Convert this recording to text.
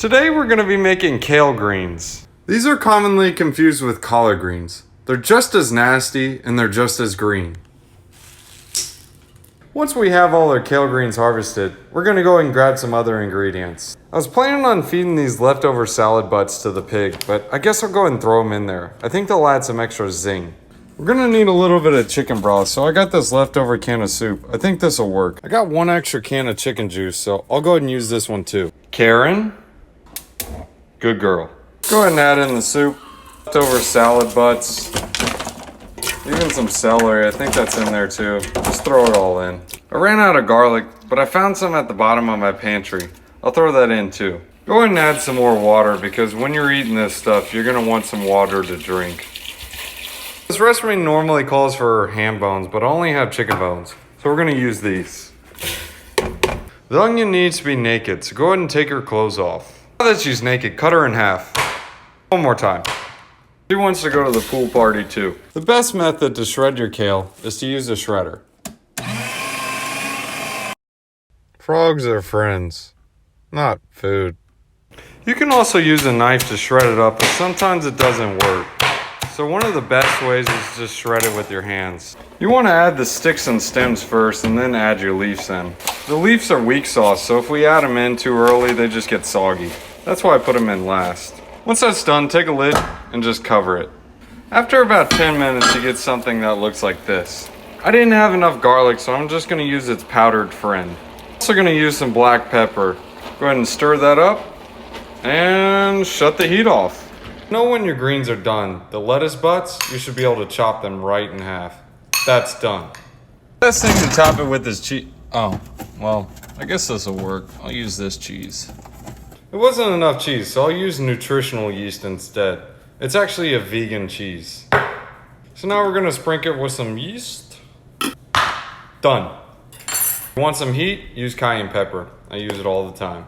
Today we're going to be making kale greens. These are commonly confused with collard greens. They're just as nasty and they're just as green. Once we have all our kale greens harvested, we're going to go and grab some other ingredients. I was planning on feeding these leftover salad butts to the pig, but I guess I'll go and throw them in there. I think they'll add some extra zing. We're gonna need a little bit of chicken broth, so I got this leftover can of soup. I think this will work. I got one extra can of chicken juice, so I'll go ahead and use this one too. Karen, good girl. Go ahead and add in the soup, leftover salad butts, even some celery. I think that's in there too. Just throw it all in. I ran out of garlic, but I found some at the bottom of my pantry. I'll throw that in too. Go ahead and add some more water because when you're eating this stuff, you're gonna want some water to drink. This recipe normally calls for ham bones, but I only have chicken bones, so we're gonna use these. The onion needs to be naked, so go ahead and take her clothes off. Now that she's naked, cut her in half. One more time. She wants to go to the pool party too. The best method to shred your kale is to use a shredder. Frogs are friends, not food. You can also use a knife to shred it up, but sometimes it doesn't work. So one of the best ways is to shred it with your hands. You want to add the sticks and stems first and then add your leaves in. The leaves are weak sauce, so if we add them in too early, they just get soggy. That's why I put them in last. Once that's done, take a lid and just cover it. After about 10 minutes, you get something that looks like this. I didn't have enough garlic, so I'm just going to use its powdered friend. Also going to use some black pepper. Go ahead and stir that up and shut the heat off. Know when your greens are done. The lettuce butts, you should be able to chop them right in half. That's done. Best thing to top it with is cheese. Oh, well, I guess this will work. I'll use this cheese. It wasn't enough cheese, so I'll use nutritional yeast instead. It's actually a vegan cheese. So now we're gonna sprinkle it with some yeast. Done. If you want some heat? Use cayenne pepper. I use it all the time.